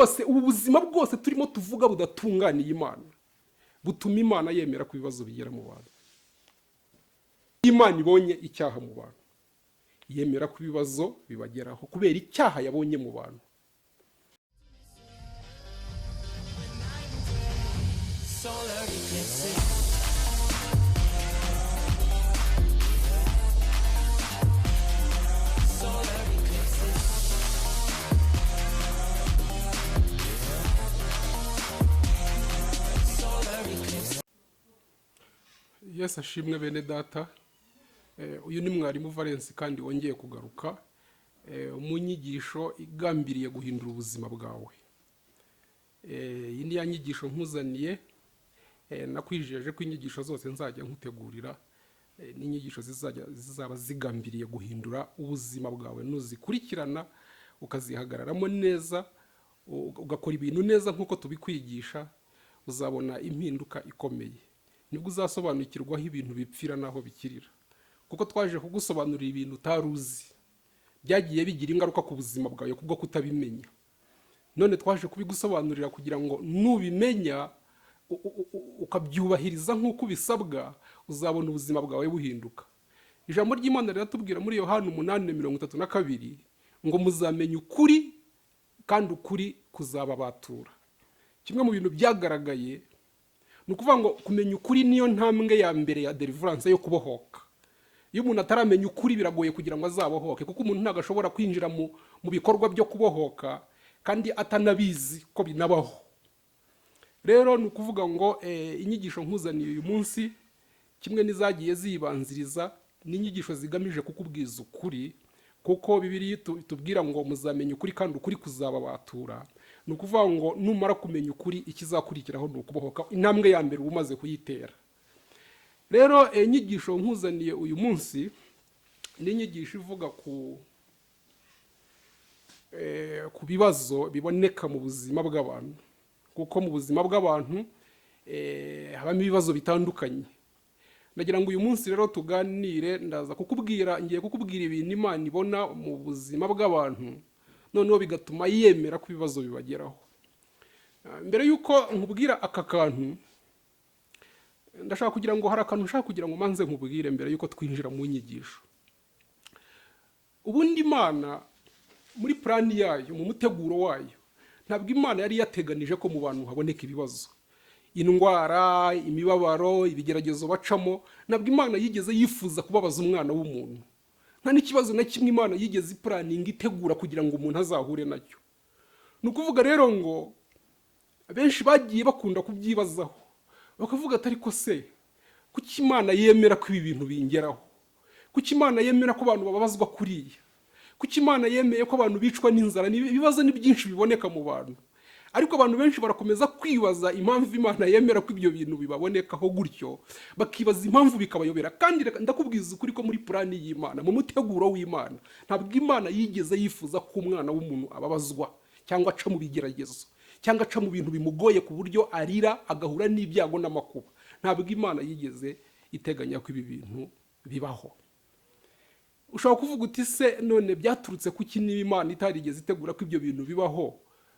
bwose, ubu buzima bwose turimo tuvuga budatunganiye Imana, butuma Imana yemera ko ibibazo bigera mu bantu. Imana ibonye icyaha mu bantu, yemera ko ibibazo bibageraho kubera icyaha yabonye mu bantu. Yesu ashimwe bene data. Uyu ni mwarimu Valens kandi wongeye kugaruka mu nyigisho igambiriye guhindura ubuzima bwawe. Iyi ni ya nyigisho nkuzaniye, nakwijeje ko inyigisho zose nzajya nkutegurira n'inyigisho zizaba zigambiriye guhindura ubuzima bwawe. Nuzikurikirana ukazihagararamo neza, ugakora ibintu neza nk'uko tubikwigisha, uzabona impinduka ikomeye. Nibwo uzasobanukirwa aho ibintu bipfira n'aho bikirira, kuko twaje kugusobanurira ibintu utaruzi byagiye bigira ingaruka ku buzima bwawe kubwo kutabimenya. None twaje kubigusobanurira kugira ngo nubimenya ukabyubahiriza nk'uko bisabwa, uzabona ubuzima bwawe buhinduka. Ijambo ry'Imana riratubwira muri Yohana 8:32 ngo muzamenye ukuri kandi ukuri kuzababatura. Kimwe mu bintu byagaragaye ni ukuvuga ngo kumenya ukuri niyo ntambwe ya mbere ya deliverance yo kubohoka. Iyo umuntu ataramenya ukuri biragoye kugira ngo azabohoke, kuko umuntu ntabwo ashobora kwinjira mu bikorwa byo kubohoka kandi atanabizi ko binabaho. Rero ni ukuvuga ngo inyigisho nkuzaniye uyu munsi, kimwe n'izagiye zibanziriza, n'inyigisho zigamije kukubwiza ukuri, kuko Bibiliya itubwira ngo muzamenye ukuri kandi ukuri kuzababatura. Ni ukuvuga ngo numara kumenya ukuri, ikizakurikiraho ni ukubohoka. Intambwe ya mbere uba umaze kuyitera. Rero inyigisho nkuzaniye uyu munsi ni inyigisho ivuga ku bibazo biboneka mu buzima bw'abantu, kuko mu buzima bw'abantu habamo ibibazo bitandukanye. Nagira ngo uyu munsi rero tuganire, ngiye kukubwira ibintu Imana ibona mu buzima bw'abantu, noneho bigatuma yemera ko ibibazo bibageraho. Mbere y'uko nkubwira aka kantu, ndashaka kugira ngo hari akantu nshaka kugira ngo manze nkubwire mbere y'uko twinjira mu nyigisho. Ubundi Imana muri plani yayo, mu muteguro wayo, ntabwo Imana yari yateganije ko mu bantu haboneka ibibazo, indwara, imibabaro, ibigeragezo bacamo. Ntabwo Imana yigeze yifuza kubabaza umwana w'umuntu. Nta n'ikibazo na kimwe Imana yigeze ipuraninga itegura kugira ngo umuntu azahure nacyo. Ni ukuvuga rero ngo benshi bagiye bakunda kubyibazaho, bakavuga ati ariko se kuki Imana yemera ko ibi bintu bingeraho? Kuki Imana yemera ko abantu bababazwa kuriya? Kuki Imana yemeye ko abantu bicwa n'inzara? Ibibazo ni byinshi biboneka mu bantu, ariko abantu benshi barakomeza kwibaza impamvu Imana yemera ko ibyo bintu bibabonekaho gutyo, bakibaza impamvu bikabayobera. Kandi ndakubwiza ukuri ko muri plani y'Imana, mu muteguro w'Imana, ntabwo Imana yigeze yifuza ko umwana w'umuntu ababazwa cyangwa aca mu bigeragezo cyangwa aca mu bintu bimugoye ku buryo arira agahura n'ibyago n'amakuba. Ntabwo Imana yigeze iteganya ko ibi bintu bibaho. Ushobora kuvuga uti se none byaturutse kuki niba Imana itarigeze itegura ko ibyo bintu bibaho?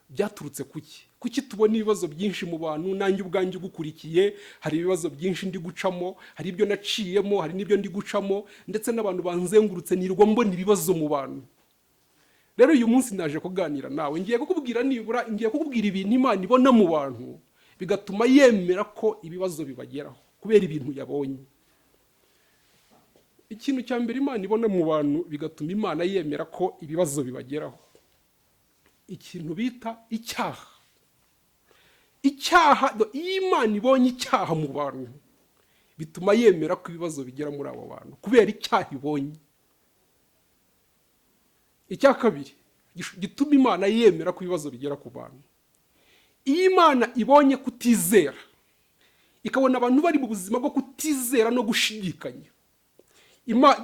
Byaturutse kuki? Kuki tubona ibibazo byinshi mu bantu? Nanjye ubwanjye ugukurikiye hari ibibazo byinshi ndi gucamo, hari ibyo naciyemo, hari n'ibyo ndi gucamo, ndetse n'abantu banzengurutse nirwa mbona ibibazo mu bantu. Rero uyu munsi naje kuganira nawe, ngiye kukubwira ibintu Imana ibona mu bantu bigatuma yemera ko ibibazo bibageraho kubera ibintu yabonye. Ikintu cya mbere Imana ibona mu bantu bigatuma Imana yemera ko ibibazo bibageraho, ikintu bita icyaha. Iyo Imana ibonye icyaha mu bantu bituma yemera ko ibibazo bigera muri abo bantu kubera icyaha ibonye. Icya kabiri gituma Imana yemera ko ibibazo bigera ku bantu, iyo Imana ibonye kutizera, ikabona abantu bari mu buzima bwo kutizera no gushidikanya,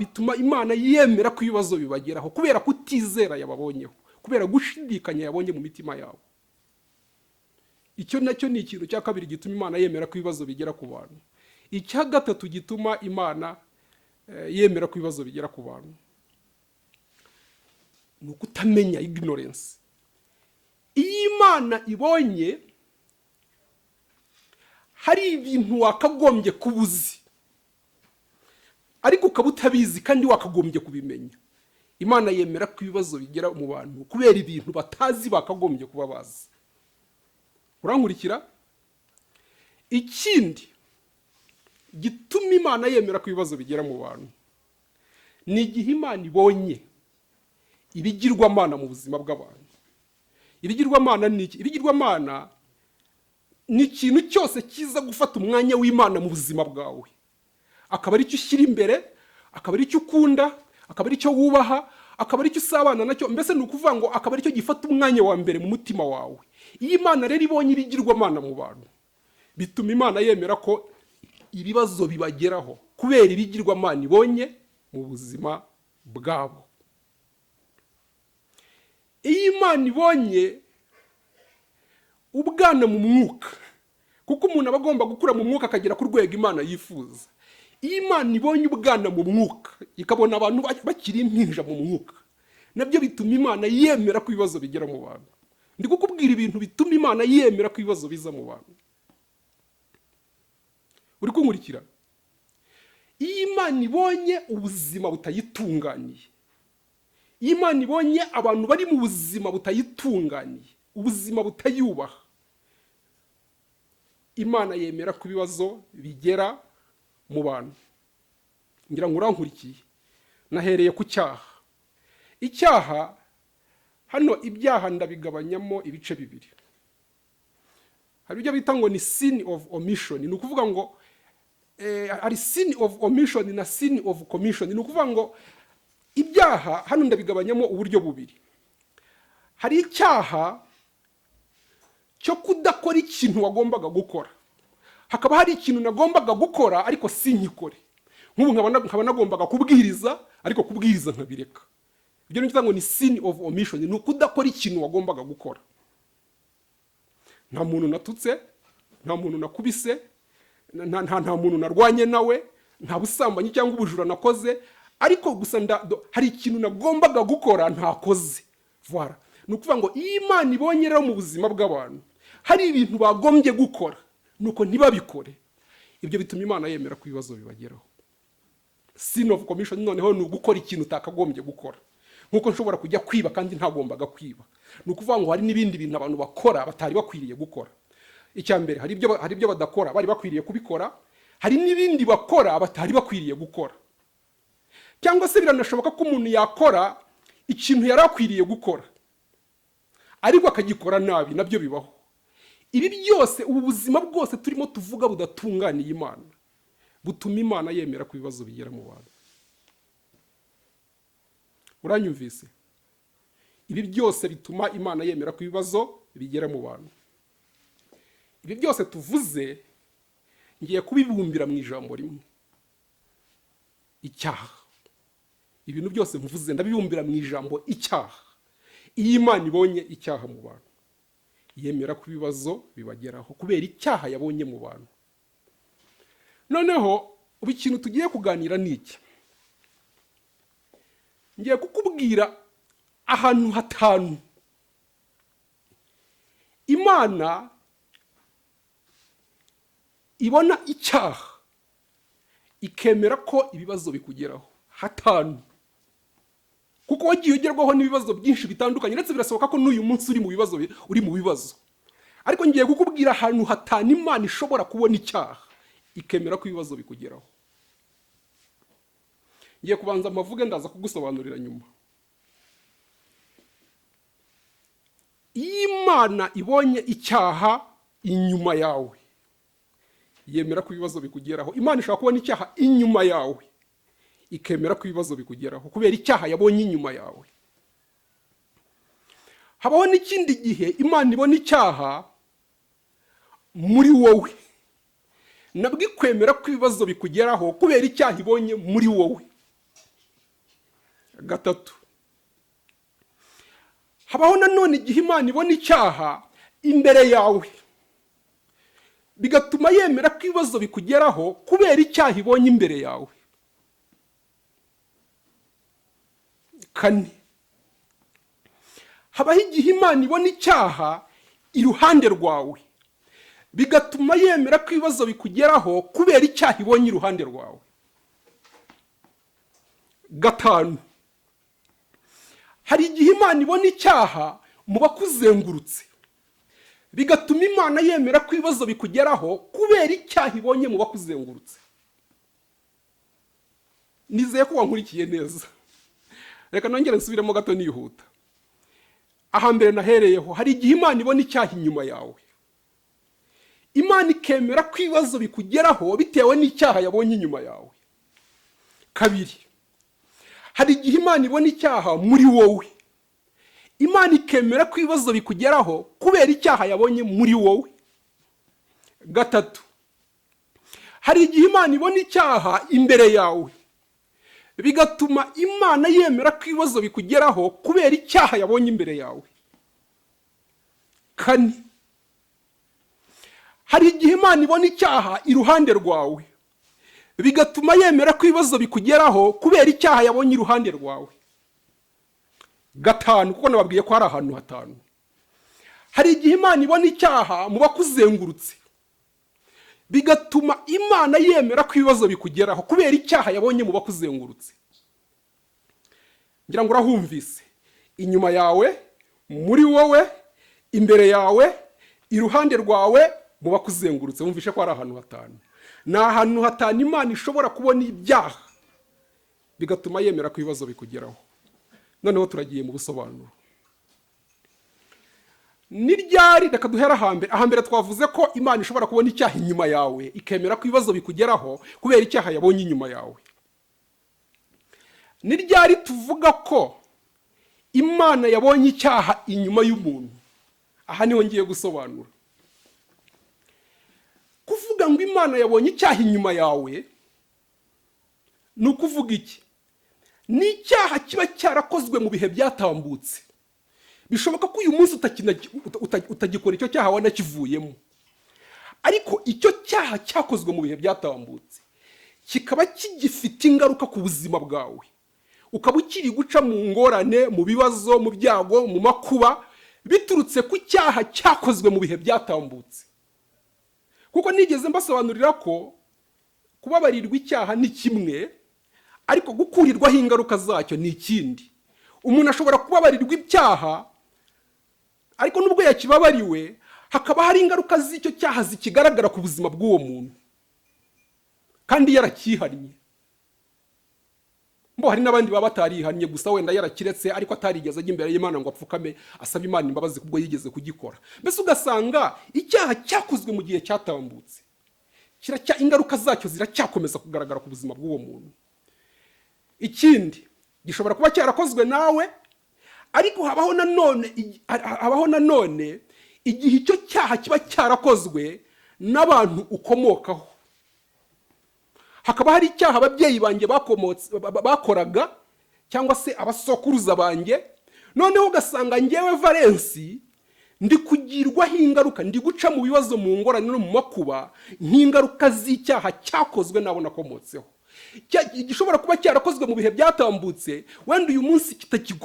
bituma Imana yemera ko ibibazo bibageraho kubera kutizera yababonyeho, kubera gushidikanya yabonye mu mitima yabo. Icyo nacyo ni ikintu cya kabiri gituma Imana yemera ko ibibazo bigera ku bantu. Icya gatatu gituma Imana yemera ko ibibazo bigera ku bantu ni ukutamenya, ignorance. iyo Imana ibonye hari ibintu wakagombye kuba uzi ariko ukaba utabizi kandi wakagombye kubimenya, Imana yemera ko ibibazo bigera mu bantu kubera ibintu batazi bakagombye kuba bazi. Urankurikira? Ikindi gituma Imana yemera ko ibibazo bigera mu bantu ni igihe Imana ibonye ibigirwamana mu buzima bw'abantu. Ibigirwamana ni iki? Ibigirwamana ni ikintu cyose kiza gufata umwanya w'Imana mu buzima bwawe, akaba ari cyo ushyira imbere, akaba ari cyo ukunda, akaba ari cyo wubaha, akaba ari cyo usabana nacyo, mbese ni ukuvuga ngo akaba ari cyo gifata umwanya wa mbere mu mutima wawe. Iyo Imana rero ibonye ibigirwamana mu bantu, bituma Imana yemera ko ibibazo bibageraho kubera ibigirwamana ibonye mu buzima bwabo. Iyo Imana ibonye ubwana mu mwuka, kuko umuntu aba agomba gukura mu mwuka akagera ku rwego Imana yifuza. Iyo Imana ibonye ubwana mu mwuka, ikabona abantu bakiri impinja mu mwuka, nabyo bituma Imana yemera ko ibibazo bigera mu bantu. Ndi kukubwira ibintu bituma Imana yemera ko ibibazo biza mu bantu. Uri kunkurikira? Iyo Imana ibonye ubuzima butayitunganiye, iyo Imana ibonye abantu bari mu buzima butayitunganiye, ubuzima butayubaha, Imana yemera ko ibibazo bigera mu bantu. Ngira ngo urankurikiye. Nahereye ku cyaha. Icyaha, hano ibyaha ndabigabanyamo ibice bibiri. Hari ibyo bita ngo ni sin of omission, ni ukuvuga ngo hari sin of omission na sin of commission. Ni ukuvuga ngo ibyaha hano ndabigabanyamo uburyo bubiri. Hari icyaha cyo kudakora ikintu wagombaga gukora, hakaba hari ikintu nagombaga gukora ariko sinkikore. Nk'ubu nkaba nagombaga kubwiriza ariko kubwiriza nkabireka. Ibyo nita ngo ni sin of omission, ni ukudakora ikintu wagombaga gukora. Nta muntu natutse, nta muntu nakubise, nta muntu narwanye nawe, nta busambanyi cyangwa ubujura nakoze, ariko gusa hari ikintu nagombaga gukora ntakoze. Voilà. Ni ukuvuga ngo iyo Imana ibonye rero mu buzima bw'abantu hari ibintu bagombye gukora nuko ntibabikore, ibyo bituma Imana yemera ko ibibazo bibageraho. Sin of commission noneho ni ugukora ikintu utakagombye gukora. Nkuko nshobora kujya kwiba kandi ntagombaga kwiba. Ni ukuvuga ngo hari n'ibindi bintu abantu bakora batari bakwiriye gukora. Icya mbere hari ibyo badakora bari bakwiriye kubikora, hari n'ibindi bakora batari bakwiriye gukora. Cyangwa se biranashoboka ko umuntu yakora ikintu yari akwiriye gukora ariko akagikora nabi, nabyo bibaho. Ibi byose, ubu buzima bwose turimo tuvuga budatunganiye Imana, butuma Imana yemera ko ibibazo bigera mu bantu. Uranyumvise? Ibi byose bituma Imana yemera ko ibibazo bigera mu bantu. Ibi byose tuvuze ngiye kubibumbira mu ijambo rimwe: icyaha. Ibintu byose mvuze ndabibumbira mu ijambo icyaha. Iyo Imana ibonye icyaha mu bantu, yemera ko ibibazo bibageraho kubera icyaha yabonye mu bantu. Noneho ubu ikintu tugiye kuganira ni iki. Ngiye kukubwira ahantu hatanu Imana ibona icyaha ikemera ko ibibazo bikugeraho. Hatanu. Kuko wagiye ugerwaho n'ibibazo byinshi bitandukanye, ndetse birasoboka ko n'uyu munsi uri mu bibazo. Ariko ngiye kukubwira ahantu hatanu Imana ishobora kubona icyaha ikemera ko ibibazo bikugeraho. Ngiye kubanza amavuge ndaza kugusobanurira nyuma. Imana ibonye icyaha inyuma yawe, yemera ko ibibazo bikugeraho. Imana ishobora kubona icyaha inyuma yawe ikemera ko ibibazo bikugeraho kubera icyaha yabonye inyuma yawe. Habaho n'ikindi gihe Imana ibona icyaha muri wowe, nabwo ikwemera ko ibibazo bikugeraho kubera icyaha ibonye muri wowe. Gatatu, habaho nanone igihe Imana ibona icyaha imbere yawe, bigatuma yemera ko ibibazo bikugeraho kubera icyaha ibonye imbere yawe. Kane, habaho igihe Imana ibona icyaha iruhande rwawe bigatuma yemera ko ibibazo bikugeraho kubera icyaha ibonye iruhande rwawe. 5, hari igihe Imana ibona icyaha mu bakuzengurutse bigatuma Imana yemera ko ibibazo bikugeraho kubera icyaha ibonye mu bakuzengurutse. Nizeye ko wankurikiye neza. Reka nongere nsubiremo gato nihuta. Ahambere nahereyeho, hari igihe Imana ibona icyaha inyuma yawe. Imana ikemera ko ibibazo bikugeraho bitewe n'icyaha yabonye inyuma yawe. 2, hari igihe Imana ibona icyaha muri wowe. Imana ikemera ko ibibazo bikugeraho kubera icyaha yabonye muri wowe. 3, hari igihe Imana ibona icyaha imbere yawe bigatuma Imana yemera ko ibibazo bikugeraho kubera icyaha yabonye imbere yawe. 4, hari igihe Imana ibona icyaha iruhande rwawe bigatuma yemera ko ibibazo bikugeraho kubera icyaha yabonye iruhande rwawe. 5, kuko nababwiye ko hari ahantu 5, hari igihe Imana ibona icyaha mu bakuzengurutse bigatuma Imana yemera ko ibibazo bikugeraho kubera icyaha yabonye mu bakuzengurutse. Ngira ngo urahumvise, inyuma yawe, muri wowe, imbere yawe, iruhande rwawe, mu bakuzengurutse. Wumvishe ko hari ahantu 5. Ni ahantu 5 Imana ishobora kubona ibyaha bigatuma yemera ko ibibazo bikugeraho. Noneho turagiye mu busobanuro. Ni ryari? Reka duhera ahambere twavuze ko Imana ishobora kubona icyaha inyuma yawe ikemera ko ibibazo bikugeraho kubera icyaha yabonye inyuma yawe. Ni ryari tuvuga ko Imana yabonye icyaha inyuma y'umuntu? Aha niho ngiye gusobanura. Kuvuga ngo Imana yabonye icyaha inyuma yawe ni ukuvuga iki? Ni icyaha kiba cyarakozwe mu bihe byatambutse. Bishoboka ko uyu munsi utagikora icyo cyaha wanakivuyemo, ariko icyo cyaha cyakozwe mu bihe byatambutse kikaba kigifite ingaruka ku buzima bwawe, ukaba ukiri guca mu ngorane, mu bibazo, mu byago, mu makuba biturutse ku cyaha cyakozwe mu bihe byatambutse. Kuko nigeze mbasobanurira ko kubabarirwa icyaha ni kimwe, ariko gukurirwaho ingaruka zacyo ni ikindi. Umuntu ashobora kubabarirwa icyaha, ariko nubwo yakibabariwe hakaba hari ingaruka z'icyo cyaha zikigaragara ku buzima bw'uwo muntu kandi yarakihannye. Hari n'abandi baba batarihannye gusa wenda yarakiretse, ariko atarigeze ajya imbere y'Imana ngo apfukame asaba Imana imbabazi kubwo yigeze kugikora. Mbese ugasanga icyaha cyakozwe mu gihe cyatambutse, ingaruka zacyo ziracyakomeza kugaragara ku buzima bw'uwo muntu. Ikindi gishobora kuba cyarakozwe nawe, ariko habaho nanone igihe icyo cyaha kiba cyarakozwe n'abantu ukomokaho. Hakaba hari icyaha ababyeyi banjye bakoraga, cyangwa se abasokuruza banjye, noneho ugasanga ngewe Valensi ndi kugirwaho ingaruka, ndi guca mu bibazo, mu ngorane no mu makuba nk'ingaruka z'icyaha cyakozwe nabo nakomotseho. Gishobora kuba cyarakozwe mu bihe byatambutse, wenda uyu munsi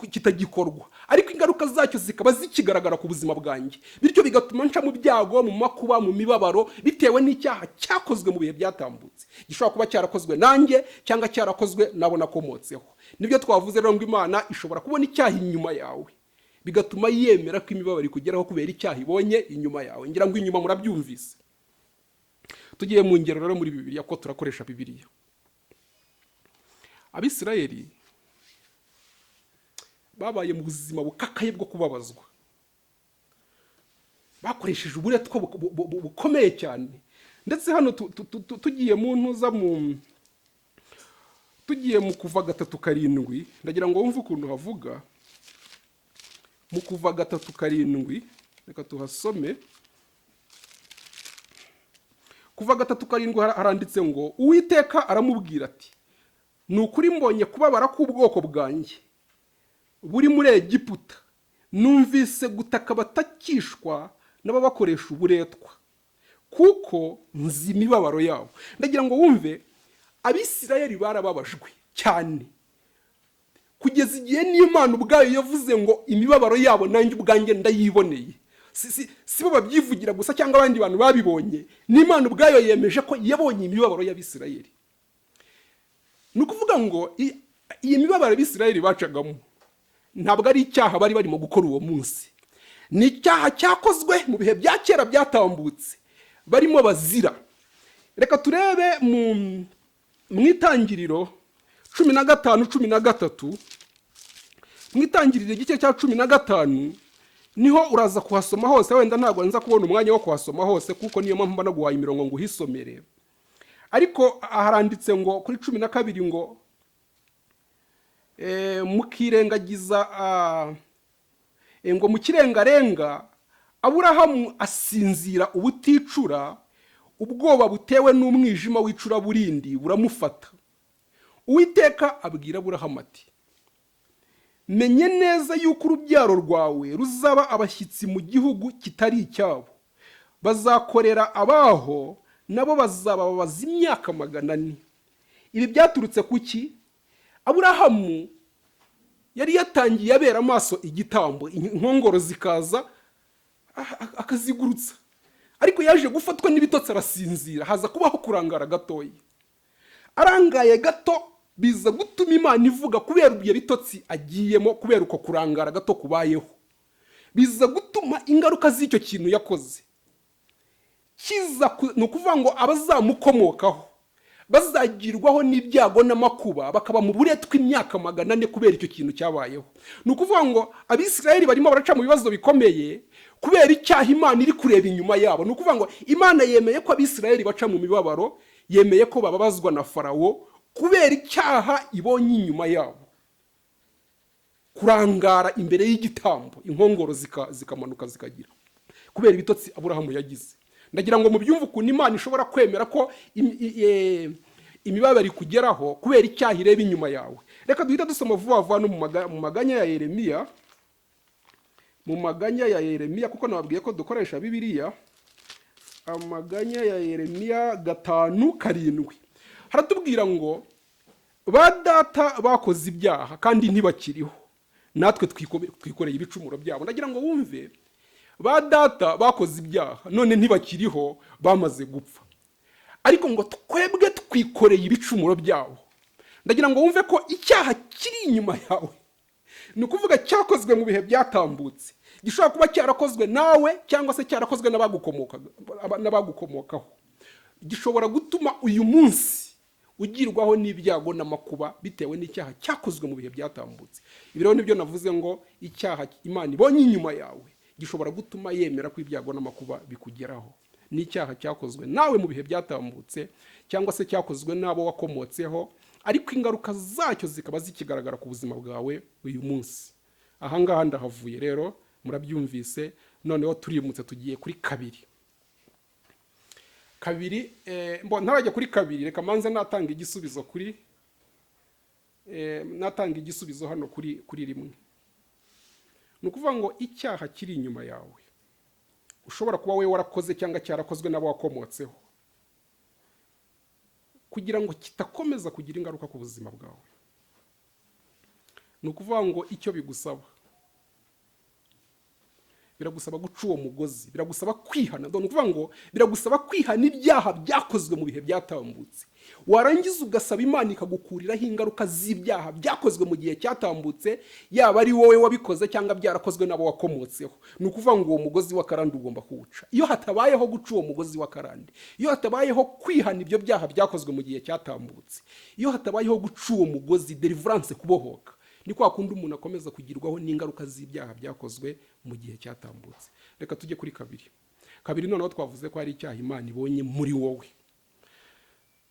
kitagikorwa, ariko ingaruka zacyo zikaba zikigaragara ku buzima bwanjye, bityo bigatuma nca mu byago, mu makuba, mu mibabaro bitewe n'icyaha cyakozwe mu bihe byatambutse. Gishobora kuba cyarakozwe nanjye cyangwa cyarakozwe nabo nakomotseho. Nibyo twavuze rero ngo Imana ishobora kubona icyaha inyuma yawe bigatuma yemera ko imibabaro ikugeraho kubera icyaha ibonye inyuma yawe. Ngira ngo inyuma murabyumvise. Tugiye mu ngero rero muri Bibiliya, ko turakoresha Bibiliya. Abisirayeli babaye mu buzima bukakaye bwo kubabazwa, bakoresheje uburetwa bukomeye cyane. Ndetse hano tugiye mu ntuza tugiye mu Kuva 3:7, ndagira ngo wumve ukuntu havuga mu Kuva 3:7. Reka tuhasome. Kuva 3:7 haranditse ngo Uwiteka aramubwira ati, ni ukuri mbonye kubabara k'ubwoko bwanjye buri muri Egiputa, numvise gutaka batakishwa n'ababakoresha uburetwa, kuko nzi imibabaro yabo. Ndagira ngo wumve, Abisirayeli barababajwe cyane kugeza igihe n'Imana ubwayo yavuze ngo imibabaro yabo nanjye ubwanjye ndayiboneye. Si bo babyivugira gusa cyangwa abandi bantu babibonye, n'Imana ubwayo yemeje ko yabonye imibabaro y'Abisirayeli. Ni ukuvuga ngo iyi mibabaro Abisirayeli bacagamo ntabwo ari icyaha bari barimo gukora uwo munsi, ni icyaha cyakozwe mu bihe bya kera byatambutse barimo bazira. Reka turebe mu Itangiriro 15:13, mu Itangiriro igice cya 15 niho uraza kuhasoma hose, wenda ntabwo nza kubona umwanya wo kuhasoma hose kuko niyo mpamvu mbana guhaye imirongo ngo uhisomere, ariko haranditse ngo kuri 12 ngo mukirengagiza ngo mukirengarenga Aburahamu asinzira ubuticura, ubwoba butewe n'umwijima w'icuraburindi buramufata. Uwiteka abwira Aburahamu ati, menye neza yuko urubyaro rwawe ruzaba abashyitsi mu gihugu kitari icyabo, bazakorera abaho nabo bazababaza imyaka 400. Ibi byaturutse kuki? Aburahamu yari yatangiye abera amaso igitambo, inkongoro zikaza akazigurutsa, ariko yaje gufatwa n'ibitotsi arasinzira, haza kubaho kurangara gatoya. Arangaye gato biza gutuma Imana ivuga kubera ibyo bitotsi agiyemo, kubera uko kurangara gato kubayeho, biza gutuma ingaruka z'icyo kintu yakoze ni ukuvuga ngo abazamukomokaho bazagirwaho n'ibyago n'amakuba, bakaba mu buretwa imyaka 400 kubera icyo kintu cyabayeho. Ni ukuvuga ngo Abisirayeli barimo baraca mu bibazo bikomeye kubera icyaha Imana iri kureba inyuma yabo. Ni ukuvuga ngo Imana yemeye ko Abisirayeli baca mu mibabaro, yemeye ko bababazwa na Farawo kubera icyaha ibonye inyuma yabo, kurangara imbere y'igitambo, inkongoro zikamanuka zikagira, kubera ibitotsi Aburahamu yagize. Ndagira ngo mubyumve ukuntu Imana ishobora kwemera ko imibabaro ikugeraho kubera icyaha ireba inyuma yawe. Reka duhita dusoma vuba vuba no mu maganya ya Yeremiya, mu maganya ya Yeremiya, kuko nababwiye ko dukoresha Bibiliya. Amaganya ya Yeremiya 5:7 haratubwira ngo ba data bakoze ibyaha kandi ntibakiriho, natwe twikoreye ibicumuro byabo. Ndagira ngo wumve, ba data bakoze ibyaha none ntibakiriho, bamaze gupfa, ariko ngo twebwe twikoreye ibicumuro byabo. Ndagira ngo wumve ko icyaha kiri inyuma yawe, ni ukuvuga cyakozwe mu bihe byatambutse, gishobora kuba cyarakozwe nawe cyangwa se cyarakozwe n'abagukomokaho, gishobora gutuma uyu munsi ugirwaho n'ibyago n'amakuba bitewe n'icyaha cyakozwe mu bihe byatambutse. Ibi rero nibyo navuze ngo icyaha Imana ibonye inyuma yawe gishobora gutuma yemera ko ibyago n'amakuba bikugeraho. N'icyaha cyakozwe nawe mu bihe byatambutse cyangwa se cyakozwe n'abo wakomotseho, ariko ingaruka zacyo zikaba zikigaragara ku buzima bwawe uyu munsi. Aha ngaha ndahavuye rero, murabyumvise. Noneho turimutse tugiye kuri kabiri. Ntarajya kuri kabiri, reka manze natanga igisubizo natanga igisubizo hano kuri 1. Ni ukuvuga ngo icyaha kiri inyuma yawe ushobora kuba we warakoze cyangwa cyarakozwe n'abo wakomotseho, kugira ngo kitakomeza kugira ingaruka ku buzima bwawe, ni ukuvuga ngo icyo bigusaba, biragusaba guca uwo mugozi, biragusaba kwihana. Ni ukuvuga ngo biragusaba kwihana ibyaha byakozwe mu bihe byatambutse, warangiza ugasaba Imana ikagukuriraho ingaruka z'ibyaha byakozwe mu gihe cyatambutse, yaba ari wowe wabikoze cyangwa byarakozwe n'abo wakomotseho. Ni ukuvuga ngo uwo mugozi w'akarande ugomba kuwuca. Iyo hatabayeho guca uwo mugozi w'akarande, iyo hatabayeho kwihana ibyo byaha byakozwe mu gihe cyatambutse, iyo hatabayeho guca uwo mugozi, deliverance, kubohoka, ni kwa kundi umuntu akomeza kugirwaho n'ingaruka z'ibyaha byakozwe mu gihe cyatambutse. Reka tujye kuri kabiri. Noneho twavuze ko hari icyaha Imana ibonye muri wowe.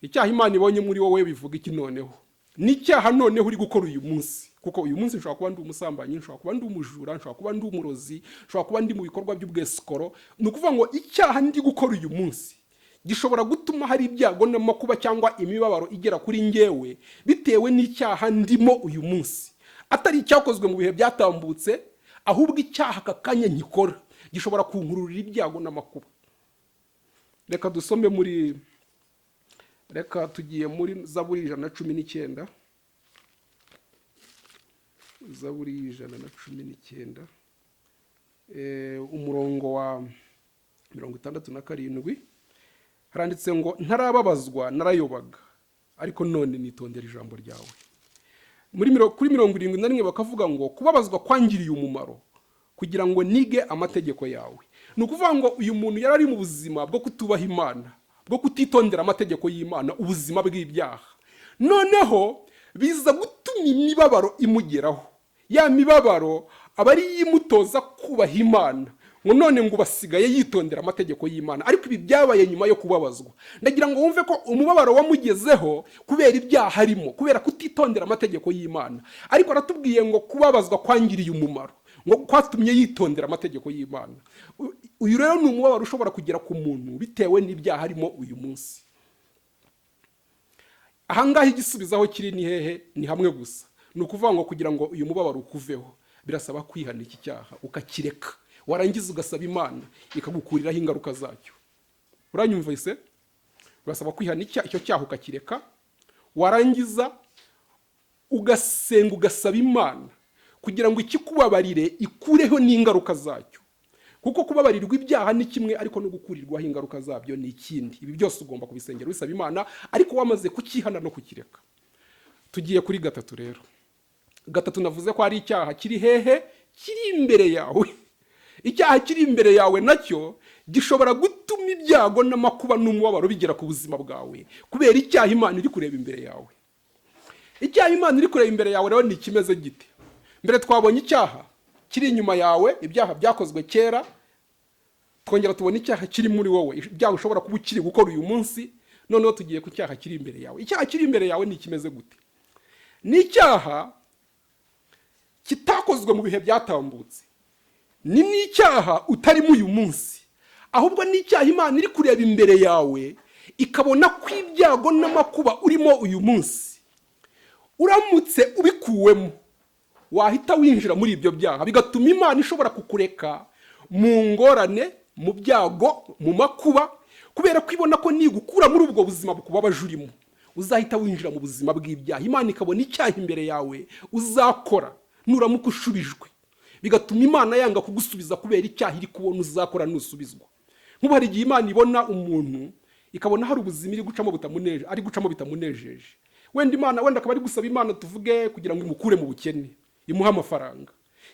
Icyaha Imana ibonye muri wowe bivuga iki noneho? Ni icyaha noneho uri gukora uyu munsi, kuko uyu munsi nshobora kuba ndi umusambanyi, nshobora kuba ndi umujura, nshobora kuba ndi umurozi, nshobora kuba ndi mu bikorwa by'ubwesikoro. Ni ukuvuga ngo icyaha ndi gukora uyu munsi gishobora gutuma hari ibyago n'amakuba cyangwa imibabaro igera kuri njyewe bitewe n'icyaha ndimo uyu munsi, atari icyakozwe mu bihe byatambutse, ahubwo icyaha aka kanya nkikora gishobora kunkururira ibyago n'amakuba. Reka dusome tugiye muri Zaburi 119. zaburi y'119 umurongo wa 67 haranditse ngo ntarababazwa narayobaga ariko none nitondera ijambo ryawe. Kuri 71 bakavuga ngo kubabazwa kwangiriye umumaro kugira ngo nige amategeko yawe. Ni ukuvuga ngo uyu muntu yari ari mu buzima bwo kutubaha Imana, bwo kutitondera amategeko y'Imana, ubuzima bw'ibyaha. Noneho biza gutuma imibabaro imugeraho. Ya mibabaro aba ari yimutoza kubaha Imana, ngo none ngo basigaye yitondera amategeko y'Imana. Ariko ibi byabaye nyuma yo kubabazwa. Ndagira ngo wumve ko umubabaro wamugezeho kubera ibyaha arimo, kubera kutitondera amategeko y'Imana. Ariko aratubwiye ngo kubabazwa kwangiriye umumaro, ngo kwatumye yitondera amategeko y'Imana. Uyu rero ni umubabaro ushobora kugera ku muntu bitewe n'ibyaha arimo uyu munsi. Ahangaha igisubizaho kiri ni hehe? Ni hamwe gusa. Ni ukuvuga ngo kugira ngo uyu mubabaro ukuveho birasaba kwihana iki cyaha ukakireka, warangiza ugasaba Imana ikagukuriraho ingaruka zacyo. Uranyumva ise? Birasaba kwihana icyo cyaha ukakireka, warangiza ugasenga ugasaba Imana kugira ngo ikikubabarire ikureho n'ingaruka zacyo. Kuko kubabarirwa ibyaha ni kimwe, ariko no gukurirwaho ingaruka zabyo ni ikindi. Ibi byose ugomba kubisengera wisaba Imana, ariko wamaze kukihana no kukireka. Tugiye kuri 3 rero. 3 navuze ko ari icyaha kiri hehe? Kiri imbere yawe. Icyaha kiri imbere yawe nacyo gishobora gutuma ibyago n'amakuba n'umubabaro bigera ku buzima bwawe, kubera icyaha Imana iri kureba imbere yawe. Icyaha Imana iri kureba imbere yawe rero ni kimeze gite? Mbere twabonye icyaha kiri inyuma yawe, ibyaha byakozwe kera. Twongera tubona icyaha kiri muri wowe, ibyaha ushobora kuba ukiri gukora uyu munsi. Noneho tugiye ku cyaha kiri imbere yawe. Icyaha kiri imbere yawe ni kimeze gute? Ni icyaha kitakozwe mu bihe byatambutse. Ni n'icyaha utarimo uyu munsi, ahubwo ni icyaha Imana iri kureba imbere yawe ikabona ko ibyago n'amakuba urimo uyu munsi uramutse ubikuwemo wahita winjira muri ibyo byaha, bigatuma Imana ishobora kukureka mu ngorane, mu byago, mu makuba, kubera ko ibona ko nigukura muri ubwo buzima bukubabaje urimo uzahita winjira mu buzima bw'ibyaha. Imana ikabona icyaha imbere yawe uzakora nuramuka ushubijwe, bigatuma Imana yanga kugusubiza kubera icyaha iri kubona uzakora nusubizwa. Nk'ubu hari igihe Imana ibona umuntu ikabona hari ubuzima iri gucamo bitamunejeje, wenda akaba ari gusaba Imana tuvuge kugira ngo imukure mu bukene, imuha amafaranga.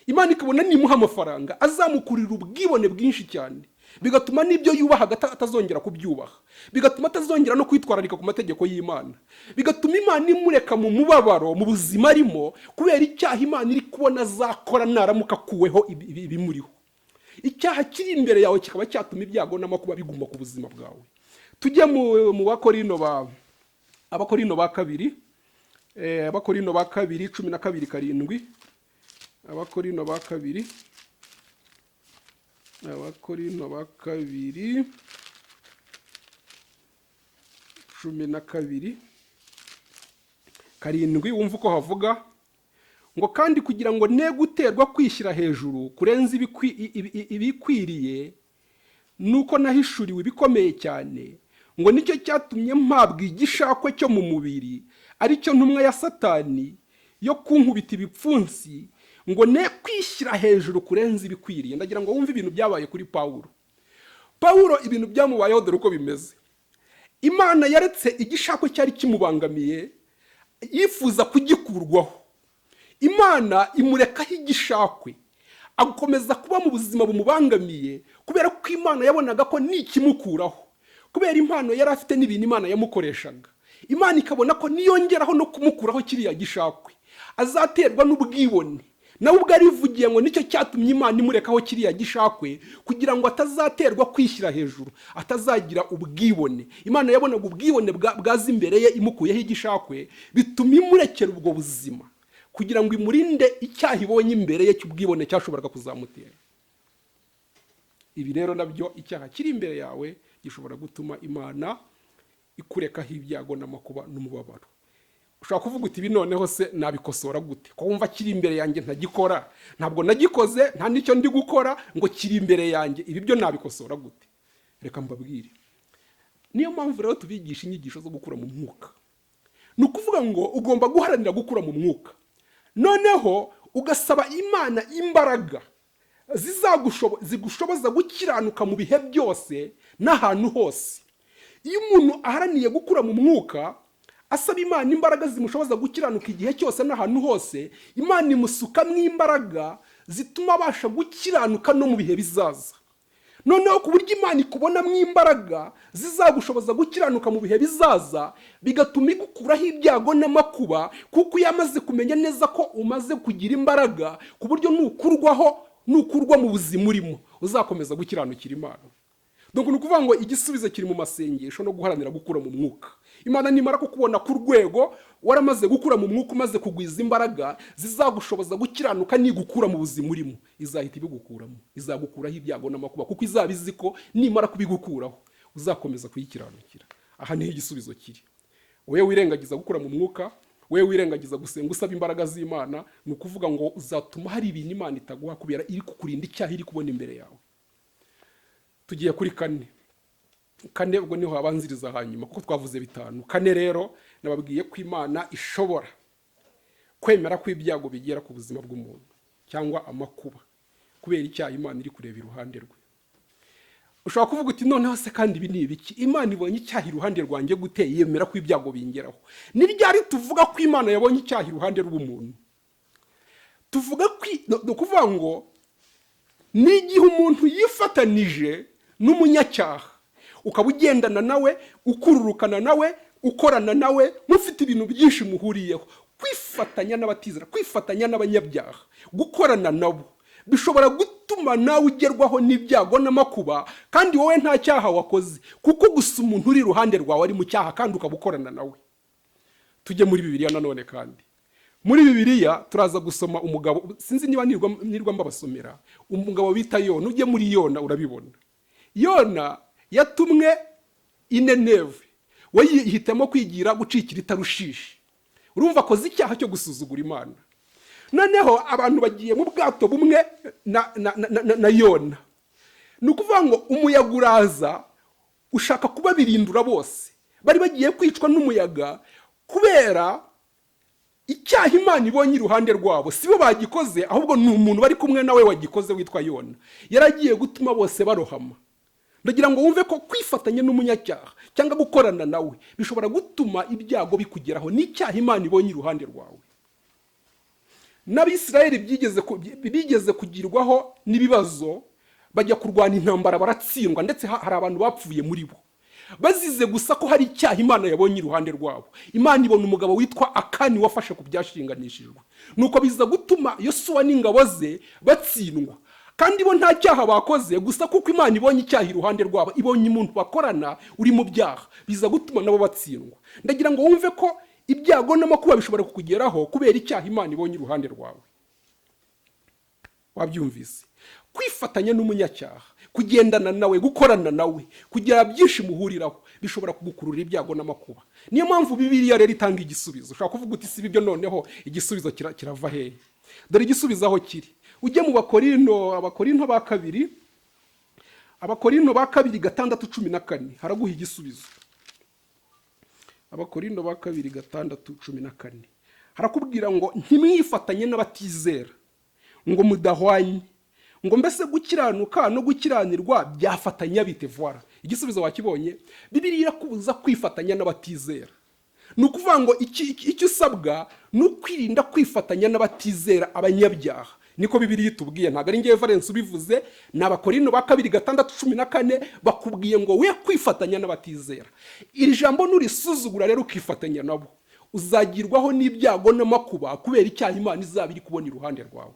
Imana ikabona nimuha amafaranga azamukurira ubwibone bwinshi cyane, bigatuma n'ibyo yubaha atazongera kubyubaha, bigatuma atazongera no kwitwararika ku mategeko y'Imana, bigatuma Imana imureka mu mubabaro mu buzima arimo, kubera icyaha Imana iri kubona azakora naramuka akuweho ibimuriho. Icyaha kiri imbere yawe kikaba cyatuma ibyago n'amakuba biguma ku buzima bwawe. Tujye mu Abakorino ba kabiri 12:7. Abakorino ba kabiri 12:7. Wumva uko havuga ngo kandi kugira ngo ne guterwa kwishyira hejuru kurenza ibikwiriye, nuko nahishuriwe ibikomeye cyane, ngo nicyo cyatumye mpabwa igishakwe cyo mu mubiri, ari cyo ntumwa ya Satani yo kunkubita ibipfunsi, ngo ne kwishyira hejuru kurenza ibikwiriye. Ndagira ngo wumve ibintu byabaye kuri Pawulo. Ibintu byamubayeho dore uko bimeze. Imana yaretse igishakwe cyari kimubangamiye, yifuza kugikurwaho. Imana imurekaho igishakwe, akomeza kuba mu buzima bumubangamiye, kubera ko Imana yabonaga ko nikimukuraho, kubera impano yari afite n'ibintu Imana yamukoreshaga, Imana ikabona ko niyongeraho no kumukuraho kiriya gishakwe azaterwa n'ubwibone. Nawe ubwo arivugiye ngo nicyo cyatumye Imana imurekaho kiriya gishakwe, kugira ngo atazaterwa kwishyira hejuru, atazagira ubwibone. Imana yabonaga ubwibone bwaza imbere ye imukuyeho igishakwe, bituma imurekera ubwo buzima kugira ngo imurinde icyaha ibonye imbere ye cy'ubwibone cyashoboraga kuzamutera. Ibi rero nabyo, icyaha kiri imbere yawe gishobora gutuma Imana ikurekaho ibyago n'amakuba n'umubabaro. Ushobora kuvuga uti ibi noneho se nabikosora gute? Ko wumva kiri imbere yanjye ntagikora, ntabwo nagikoze, nta nicyo ndi gukora, ngo kiri imbere yanjye, ibi byo nabikosora gute? Reka mbabwire. Niyo mpamvu rero tubigisha inyigisho zo gukura mu mwuka. Ni ukuvuga ngo ugomba guharanira gukura mu mwuka, noneho ugasaba imana imbaraga zigushoboza gukiranuka mu bihe byose n'ahantu hose. Iyo umuntu aharaniye gukura mu mwuka, asaba imana imbaraga zimushoboza gukiranuka igihe cyose n'ahantu hose, imana imusukamo imbaraga zituma abasha gukiranuka no mu bihe bizaza. Noneho ku buryo imana ikubonamo imbaraga zizagushoboza gukiranuka mu bihe bizaza, bigatuma igukuraho ibyago n'amakuba, kuko yamaze kumenya neza ko umaze kugira imbaraga ku buryo nukurwa mu buzima urimo uzakomeza gukiranukira imana. Donc ni ukuvuga ngo igisubizo kiri mu masengesho no guharanira gukura mu mwuka. Imana nimara kukubona ku rwego waramaze gukura mu mwuka, umaze kugwiza imbaraga zizagushoboza gukiranuka, nigukura mu buzima urimo izahita ibigukuramo, izagukuraho ibyago n'amakuba, kuko izaba izi ko nimara kubigukuraho uzakomeza kuyikiranukira. Aha niho igisubizo kiri. Wowe wirengagiza gukura mu mwuka, wowe wirengagiza gusenga usaba imbaraga z'Imana, ni ukuvuga ngo uzatuma hari ibintu Imana itaguha kubera iri kukurinda icyaha iri kubona imbere yawe. Tugiye kuri kane ubwo niho habanziriza hanyuma, kuko twavuze bitanu. Kane rero nababwiye ko Imana ishobora kwemera ko ibyago bigera ku buzima bw'umuntu cyangwa amakuba kubera icyaha Imana iri kureba iruhande rwe. Ushobora kuvuga uti noneho se kandi ibi ni ibiki? Imana ibonye icyaha iruhande rwanjye gute yemera ko ibyago bingeraho? Ni ryari tuvuga ko Imana yabonye icyaha iruhande rw'umuntu? Tuvuga no kuvuga ngo ni igihe umuntu yifatanije n'umunyacyaha, ukaba ugendana nawe, ukururukana nawe, ukorana nawe, mufite ibintu byinshi muhuriyeho. Kwifatanya n'abatizera, kwifatanya n'abanyabyaha, gukorana nabo bishobora gutuma nawe ugerwaho n'ibyago n'amakuba, kandi wowe nta cyaha wakoze, kuko gusa umuntu uri iruhande rwawe ari mu cyaha kandi ukaba ukorana nawe. Tujye muri Bibiliya nanone kandi. Muri Bibiliya turaza gusoma umugabo, sinzi niba nirwa mbabasomera, umugabo bita Yona. Ujye muri Yona urabibona. Yona yatumwe i Nineve, we yihitamo kwigira gucikira i Tarushishi. Urumva akoze icyaha cyo gusuzugura Imana. Noneho abantu bagiye mu bwato bumwe na Yona. Ni ukuvuga ngo umuyaga uraza ushaka kubabirindura bose. Bari bagiye kwicwa n'umuyaga kubera icyaha Imana ibonye iruhande rwabo. Sibo bagikoze, ahubwo ni umuntu bari kumwe nawe wagikoze witwa Yona. Yaragiye gutuma bose barohama. Ndagira ngo wumve ko kwifatanya n'umunyacyaha cyangwa gukorana nawe bishobora gutuma ibyago bikugeraho n'icyaha Imana ibonye iruhande rwawe. N'Abisirayeli bigeze kugirwaho n'ibibazo, bajya kurwana intambara baratsindwa, ndetse hari abantu bapfuye muri bo bazize gusa ko hari icyaha Imana yabonye iruhande rwabo. Imana ibona umugabo witwa Akani wafashe ku byashinganishijwe, nuko biza gutuma Yosuwa n'ingabo ze batsindwa, kandi bo nta cyaha bakoze, gusa kuko Imana ibonye icyaha iruhande rwabo, ibonye umuntu bakorana uri mu byaha, biza gutuma nabo batsindwa. Ndagira ngo wumve ko ibyago n'amakuba bishobora kukugeraho kubera icyaha Imana ibonye iruhande rwawe. Wabyumvise? Kwifatanya n'umunyacyaha, kugendana nawe, gukorana nawe, kugira byinshi muhuriraho, bishobora kugukururira ibyago n'amakuba. Niyo mpamvu Bibiliya rero itanga igisubizo. Ushaka kuvuga uti si bibyo, noneho igisubizo kirava hehe? Dore igisubizo aho kiri. Ujye mu Abakorinto ba kabiri 6:14 haraguha igisubizo. Abakorinto ba kabiri 6:14 harakubwira ngo ntimwifatanye n'abatizera, ngo mudahwanye, ngo mbese gukiranuka no gukiranirwa byafatanya bite? Voilà, igisubizo wakibonye. Bibiliya irakubuza kwifatanya n'abatizera. Ni ukuvuga ngo icyo usabwa ni ukwirinda kwifatanya n'abatizera, abanyabyaha. Niko Bibiliya itubwiye, ntabwo ari ngewe Valens ubivuze. Ni Abakorinto ba kabiri 6:14 bakubwiye ngo we kwifatanya n'abatizera. Iri jambo nurisuzugura rero ukifatanya nabo, uzagirwaho n'ibyago n'amakuba kubera icyaha Imana izaba iri kubona iruhande rwawe.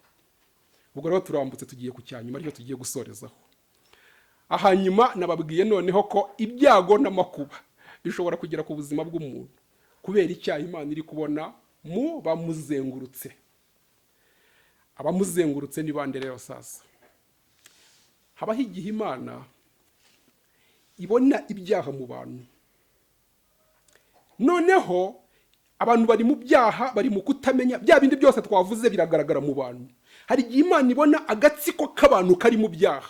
Ubwo rero turambutse tugiye ku cyanyuma, ariko tugiye gusorezaho. Ahanyuma nababwiye noneho ko ibyago n'amakuba bishobora kugera ku buzima bw'umuntu kubera icyaha Imana iri kubona mu bamuzengurutse. Abamuzengurutse ni bande rero sasa? Habaho igihe Imana ibona ibyaha mu bantu, noneho abantu bari mu byaha, bari mu kutamenya, bya bindi byose twavuze biragaragara mu bantu. Hari igihe Imana ibona agatsiko k'abantu kari mu byaha,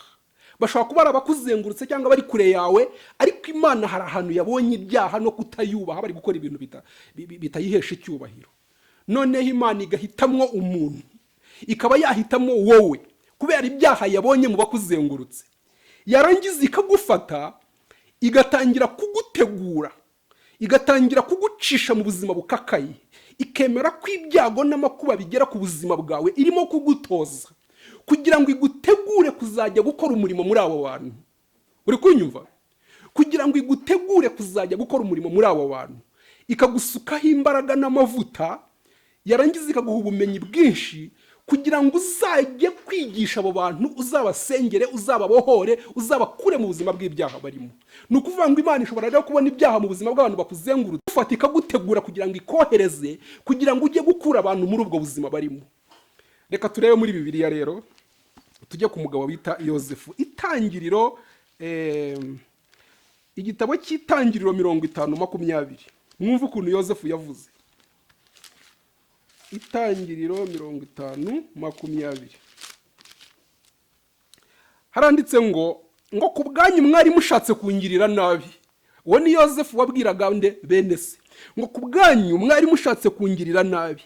bashobora kuba abakuzengurutse cyangwa bari kure yawe, ariko Imana hari ahantu yabonye ibyaha no kutayubaha, bari gukora ibintu bitayihesha icyubahiro. Noneho Imana igahitamwo umuntu ikaba yahitamo wowe kubera ibyaha yabonye mu bakuzengurutse, yarangiza ikagufata igatangira kugutegura, igatangira kugucisha mu buzima bukakaye, ikemera ko ibyago n'amakuba bigera ku buzima bwawe, irimo kugutoza kugira ngo igutegure kuzajya gukora umurimo muri abo bantu. Uri kunyumva? Kugira ngo igutegure kuzajya gukora umurimo muri abo bantu, ikagusukaho imbaraga n'amavuta, yarangiza ikaguha ubumenyi bwinshi kugira ngo uzajye kwigisha abo bantu, uzabasengere, uzababohore, uzabakure mu buzima bw'ibyaha barimo. Ni ukuvuga ngo Imana ishobora rero kubona ibyaha mu buzima bw'abantu bakuzengurutse, ufata ikagutegura kugira ngo ikohereze, kugira ngo ujye gukura abantu muri ubwo buzima barimo. Reka turebe muri Bibiliya rero, tujye ku mugabo bita Yozefu. Itangiriro, igitabo cy'Itangiriro 50:20. Mwumva ukuntu Yozefu yavuze. Itangiriro 50:20 haranditse ngo ku bwanyu mwari mushatse kungirira nabi. Uwo ni Yozefu wabwiraga bene se, ngo ku bwanyu mwari mushatse kungirira nabi,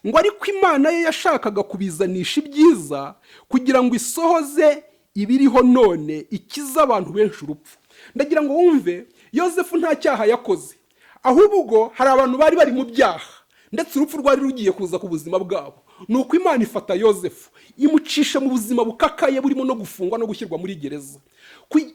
ngo ariko Imana ye yashakaga kubizanisha ibyiza kugira ngo isohoze ibiriho none, ikiza abantu benshi urupfu. Ndagira ngo wumve, Yozefu nta cyaha yakoze, ahubwo hari abantu bari bari mu byaha, ndetse urupfu rwari rugiye kuza ku buzima bwabo. Nuko Imana ifata Yozefu imucisha mu buzima bukakaye burimo no gufungwa no gushyirwa muri gereza,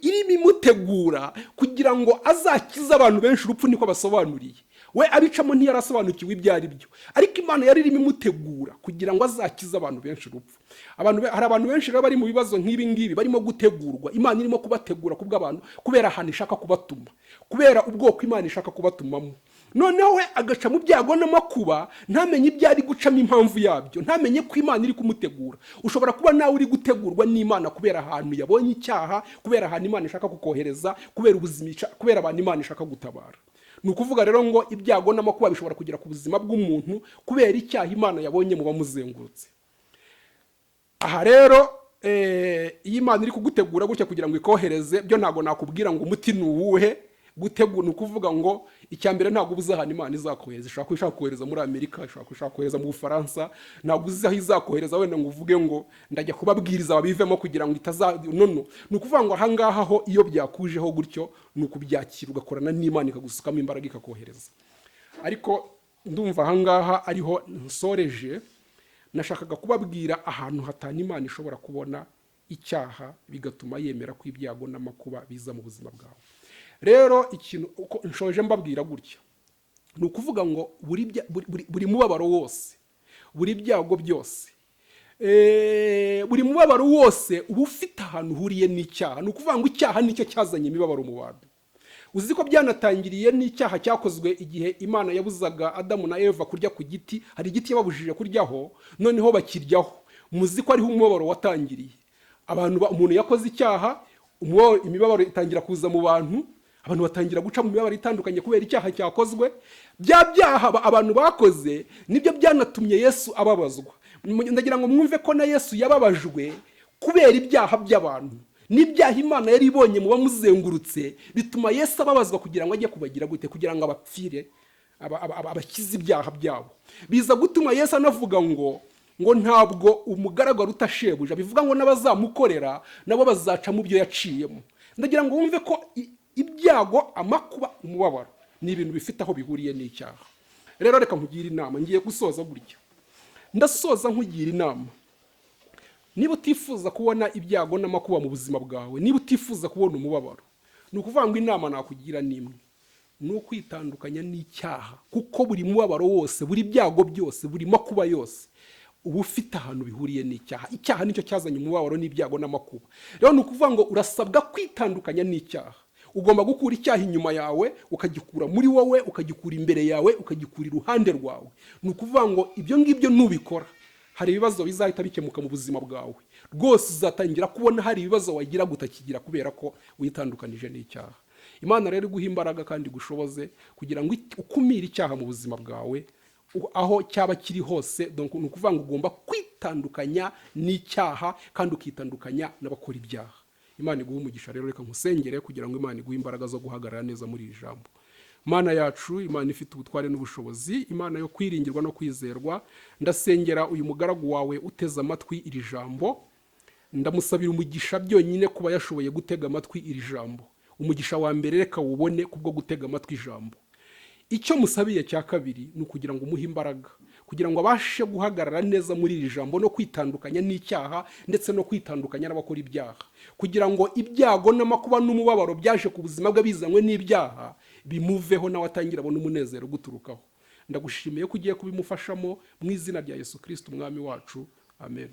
irimo imutegura kugira ngo azakize abantu benshi urupfu. Niko basobanuriye. We abicamo ntiyarasobanukiwe ibyo ari byo, ariko Imana yari irimo imutegura kugira ngo azakize abantu benshi urupfu. Hari abantu benshi rero bari mu bibazo nk'ibi ngibi, barimo gutegurwa. Imana irimo kubategura kubw'abantu, kubera ahantu ishaka kubatuma, kubera ubwoko Imana ishaka kubatumamo. Noneho we agaca mu byago n'amakuba, ntamenye ibyo ari gucamo impamvu yabyo, ntamenye ko Imana iri kumutegura. Ushobora kuba nawe uri gutegurwa n'Imana kubera ahantu yabonye icyaha, kubera ahantu Imana ishaka kukohereza, kubera abantu Imana ishaka gutabara. Ni ukuvuga rero ngo ibyago n'amakuba bishobora kugera ku buzima bw'umuntu kubera icyaha Imana yabonye mu bamuzengurutse. Aha rero iyo Imana iri kugutegura gutya kugira ngo ikohereze, byo ntabwo nakubwira ngo umuti ni uwuhe. Gutegura ni ukuvuga ngo icyambere ntabwo ubuze ahantu Imana izakohereza. Ishaka kohereza muri Amerika, ishaka kohereza mu Bufaransa, ntabwo uzi aho izakohereza wenda ngo uvuge ngo ndajya kubabwiriza babivemo kugira ngo nono. Ni ukuvuga ngo ahangaha ho iyo byakujeho gutyo ni ukubyakira, ugakorana n'Imana ikagusukamo imbaraga ikakohereza. Ariko ndumva ahangaha ariho nsoreje. Nashakaga kubabwira ahantu hatanu Imana ishobora kubona icyaha bigatuma yemera ko ibyago n'amakuba biza mu buzima bwawe. Rero ikintu uko nshoje mbabwira gutya, ni ukuvuga ngo buri mubabaro wose, buri byago byose, buri mubabaro wose uba ufite ahantu uhuriye n'icyaha. Ni ukuvuga ngo icyaha nicyo cyazanye imibabaro mu bantu. Uzi ko byanatangiriye n'icyaha cyakozwe igihe Imana yabuzaga Adamu na Eva kurya ku giti. Hari igiti yababujije kuryaho, noneho bakiryaho. Muzi ko ariho umubabaro watangiriye. Umuntu yakoze icyaha, imibabaro itangira kuza mu bantu, abantu batangira guca mu mibabaro itandukanye kubera icyaha cyakozwe. Bya byaha abantu bakoze nibyo byanatumye Yesu ababazwa. Ndagira ngo mwumve ko na Yesu yababajwe kubera ibyaha by'abantu. N'ibyaha Imana yari ibonye mu bamuzengurutse bituma Yesu ababazwa kugira ngo ajye kubagira gute, kugira ngo abapfire, abakize ibyaha byabo. Biza gutuma Yesu anavuga ngo ntabwo umugaragu aruta shebuja, bivuga ngo n'abazamukorera nabo bazaca mu byo yaciyemo. Ndagira ngo wumve ko ibyago, amakuba, umubabaro ni ibintu bifite aho bihuriye n'icyaha. Rero reka nkugira inama, ngiye gusoza gutya. Ndasoza nkugira inama. Niba utifuza kubona ibyago n'amakuba mu buzima bwawe, niba utifuza kubona umubabaro, ni ukuvuga ngo inama nakugira nimwe, ni ukwitandukanya n'icyaha. Kuko buri mubabaro wose, buri byago byose, buri makuba yose uba ufite ahantu bihuriye n'icyaha. Icyaha nicyo cyazanye umubabaro n'ibyago n'amakuba. Rero ni ukuvuga ngo urasabwa kwitandukanya n'icyaha. Ugomba gukura icyaha inyuma yawe, ukagikura muri wowe, ukagikura imbere yawe, ukagikura iruhande rwawe. Ni ukuvuga ngo ibyo ngibyo nubikora, hari ibibazo bizahita bikemuka mu buzima bwawe. Rwose uzatangira kubona hari ibibazo wagira gutakigira kubera ko witandukanije n'icyaha. Imana rero iguha imbaraga kandi gushoboze kugira ngo ukumire icyaha mu buzima bwawe aho cyaba kiri hose. Donc ni ukuvuga ngo ugomba kwitandukanya n'icyaha kandi ukitandukanya n'abakora ibyaha. Imana iguha umugisha rero. Reka nkusengere kugira ngo Imana iguhe imbaraga zo guhagarara neza muri iri jambo. Mana yacu, Imana ifite ubutware n'ubushobozi, Imana yo kwiringirwa no kwizerwa, ndasengera uyu mugaragu wawe uteze amatwi iri jambo, ndamusabira umugisha byonyine kuba yashoboye gutega amatwi iri jambo. Umugisha wa mbere reka wubone kubwo gutega amatwi ijambo. Icyo musabiye cya kabiri ni ukugira ngo umuhe imbaraga, kugira ngo abashe guhagarara neza muri iri jambo no kwitandukanya n'icyaha ndetse no kwitandukanya n'abakora ibyaha, kugira ngo ibyago n'amakuba n'umubabaro byaje ku buzima bwe bizanywe n'ibyaha bimuveho nawe atangira abona umunezero guturukaho. Ndagushimiye ko ugiye kubimufashamo mu izina rya Yesu Kristo umwami wacu, amen.